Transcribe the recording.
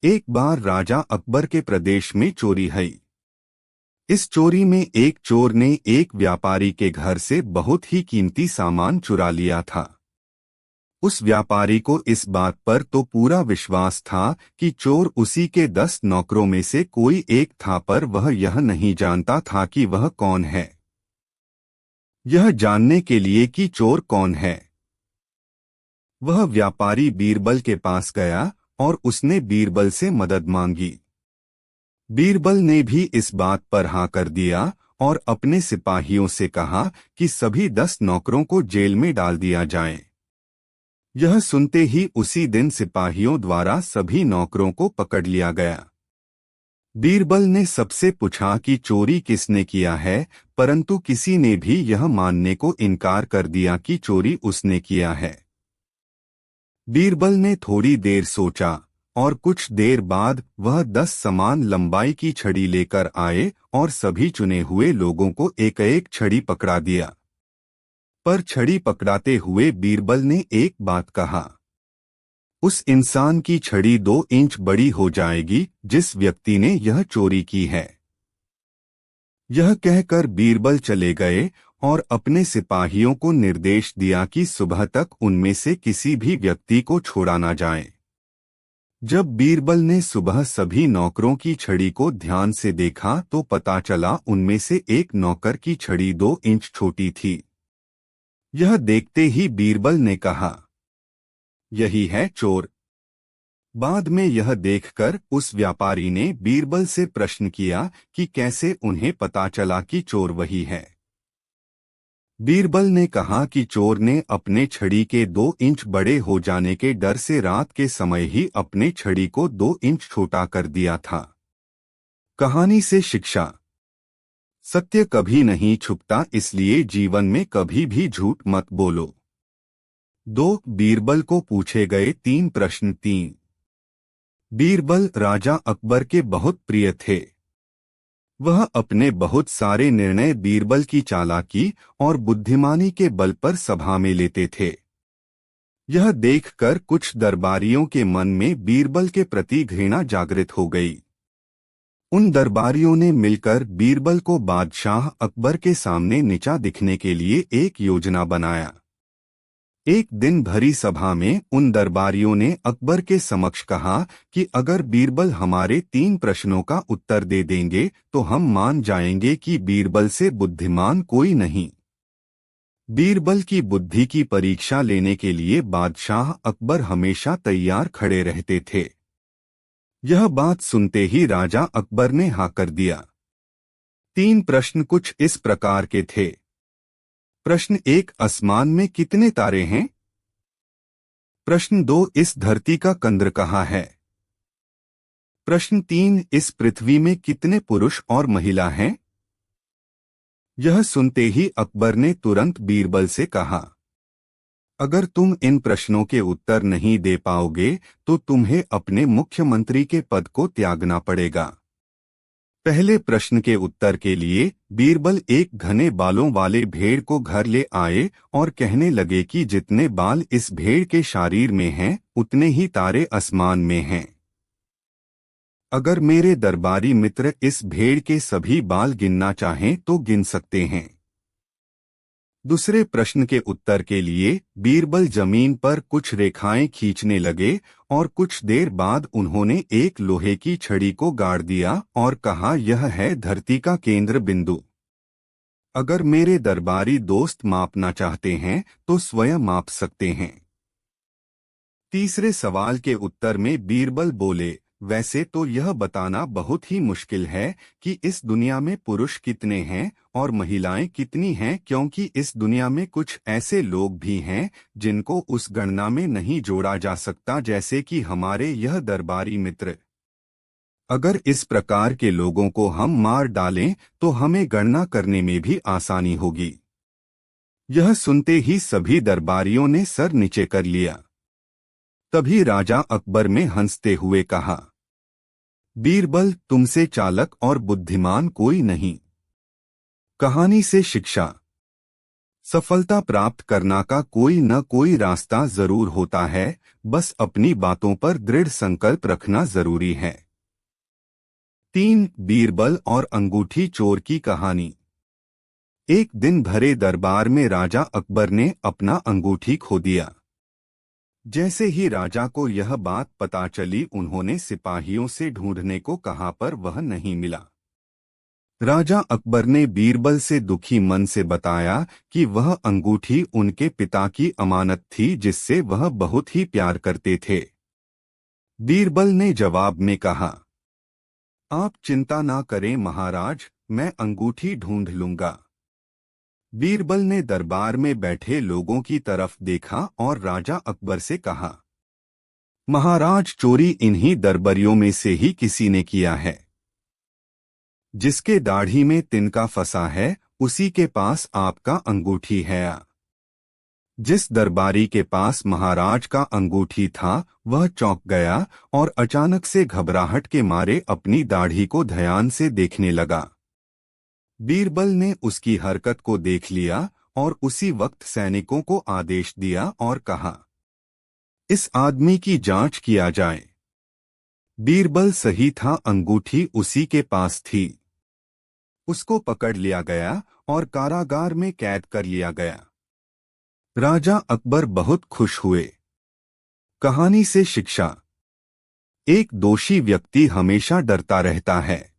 एक बार राजा अकबर के प्रदेश में चोरी हुई। इस चोरी में एक चोर ने एक व्यापारी के घर से बहुत ही कीमती सामान चुरा लिया था। उस व्यापारी को इस बात पर तो पूरा विश्वास था कि चोर उसी के 10 नौकरों में से कोई एक था, पर वह यह नहीं जानता था कि वह कौन है। यह जानने के लिए कि चोर कौन है, वह व्यापारी बीरबल के पास गया और उसने बीरबल से मदद मांगी। बीरबल ने भी इस बात पर हाँ कर दिया और अपने सिपाहियों से कहा कि सभी 10 नौकरों को जेल में डाल दिया जाए। यह सुनते ही उसी दिन सिपाहियों द्वारा सभी नौकरों को पकड़ लिया गया। बीरबल ने सबसे पूछा कि चोरी किसने किया है, परंतु किसी ने भी यह मानने को इनकार कर दिया कि चोरी उसने किया है। बीरबल ने थोड़ी देर सोचा और कुछ देर बाद वह 10 समान लंबाई की छड़ी लेकर आए और सभी चुने हुए लोगों को एक एक छड़ी पकड़ा दिया। पर छड़ी पकड़ाते हुए बीरबल ने एक बात कहा, उस इंसान की छड़ी 2 इंच बड़ी हो जाएगी जिस व्यक्ति ने यह चोरी की है। यह कहकर बीरबल चले गए और अपने सिपाहियों को निर्देश दिया कि सुबह तक उनमें से किसी भी व्यक्ति को छोड़ा न जाए। जब बीरबल ने सुबह सभी नौकरों की छड़ी को ध्यान से देखा तो पता चला उनमें से एक नौकर की छड़ी 2 इंच छोटी थी। यह देखते ही बीरबल ने कहा, यही है चोर। बाद में यह देखकर उस व्यापारी ने बीरबल से प्रश्न किया कि कैसे उन्हें पता चला कि चोर वही है। बीरबल ने कहा कि चोर ने अपने छड़ी के 2 इंच बड़े हो जाने के डर से रात के समय ही अपने छड़ी को 2 इंच छोटा कर दिया था। कहानी से शिक्षा। सत्य कभी नहीं छुपता, इसलिए जीवन में कभी भी झूठ मत बोलो। 2 बीरबल को पूछे गए 3 प्रश्न। 3 बीरबल राजा अकबर के बहुत प्रिय थे। वह अपने बहुत सारे निर्णय बीरबल की चालाकी और बुद्धिमानी के बल पर सभा में लेते थे। यह देखकर कुछ दरबारियों के मन में बीरबल के प्रति घृणा जागृत हो गई। उन दरबारियों ने मिलकर बीरबल को बादशाह अकबर के सामने नीचा दिखने के लिए एक योजना बनाया। एक दिन भरी सभा में उन दरबारियों ने अकबर के समक्ष कहा कि अगर बीरबल हमारे 3 प्रश्नों का उत्तर दे देंगे तो हम मान जाएंगे कि बीरबल से बुद्धिमान कोई नहीं। बीरबल की बुद्धि की परीक्षा लेने के लिए बादशाह अकबर हमेशा तैयार खड़े रहते थे। यह बात सुनते ही राजा अकबर ने हाँ कर दिया। 3 प्रश्न कुछ इस प्रकार के थे। प्रश्न 1, आसमान में कितने तारे हैं? प्रश्न 2, इस धरती का केंद्र कहाँ है? प्रश्न 3, इस पृथ्वी में कितने पुरुष और महिला हैं? यह सुनते ही अकबर ने तुरंत बीरबल से कहा, अगर तुम इन प्रश्नों के उत्तर नहीं दे पाओगे तो तुम्हें अपने मुख्यमंत्री के पद को त्यागना पड़ेगा। पहले प्रश्न के उत्तर के लिए बीरबल एक घने बालों वाले भेड़ को घर ले आए और कहने लगे कि जितने बाल इस भेड़ के शरीर में हैं, उतने ही तारे आसमान में हैं। अगर मेरे दरबारी मित्र इस भेड़ के सभी बाल गिनना चाहें तो गिन सकते हैं। दूसरे प्रश्न के उत्तर के लिए बीरबल जमीन पर कुछ रेखाएं खींचने लगे और कुछ देर बाद उन्होंने एक लोहे की छड़ी को गाड़ दिया और कहा, यह है धरती का केंद्र बिंदु। अगर मेरे दरबारी दोस्त मापना चाहते हैं तो स्वयं माप सकते हैं। तीसरे सवाल के उत्तर में बीरबल बोले, वैसे तो यह बताना बहुत ही मुश्किल है कि इस दुनिया में पुरुष कितने हैं और महिलाएं कितनी हैं, क्योंकि इस दुनिया में कुछ ऐसे लोग भी हैं जिनको उस गणना में नहीं जोड़ा जा सकता, जैसे कि हमारे यह दरबारी मित्र। अगर इस प्रकार के लोगों को हम मार डालें तो हमें गणना करने में भी आसानी होगी। यह सुनते ही सभी दरबारियों ने सर नीचे कर लिया। तभी राजा अकबर ने हंसते हुए कहा, बीरबल, तुमसे चालक और बुद्धिमान कोई नहीं। कहानी से शिक्षा। सफलता प्राप्त करना का कोई न कोई रास्ता जरूर होता है, बस अपनी बातों पर दृढ़ संकल्प रखना जरूरी है। 3. बीरबल और अंगूठी चोर की कहानी। एक दिन भरे दरबार में राजा अकबर ने अपना अंगूठी खो दिया। जैसे ही राजा को यह बात पता चली, उन्होंने सिपाहियों से ढूंढने को कहा पर वह नहीं मिला। राजा अकबर ने बीरबल से दुखी मन से बताया कि वह अंगूठी उनके पिता की अमानत थी, जिससे वह बहुत ही प्यार करते थे। बीरबल ने जवाब में कहा, आप चिंता ना करें महाराज, मैं अंगूठी ढूंढ लूंगा। बीरबल ने दरबार में बैठे लोगों की तरफ देखा और राजा अकबर से कहा, महाराज, चोरी इन्हीं दरबारियों में से ही किसी ने किया है। जिसके दाढ़ी में तिनका फंसा है, उसी के पास आपका अंगूठी है। जिस दरबारी के पास महाराज का अंगूठी था, वह चौंक गया और अचानक से घबराहट के मारे अपनी दाढ़ी को ध्यान से देखने लगा। बीरबल ने उसकी हरकत को देख लिया और उसी वक्त सैनिकों को आदेश दिया और कहा, इस आदमी की जांच किया जाए। बीरबल सही था, अंगूठी उसी के पास थी। उसको पकड़ लिया गया और कारागार में कैद कर लिया गया। राजा अकबर बहुत खुश हुए। कहानी से शिक्षा। एक दोषी व्यक्ति हमेशा डरता रहता है।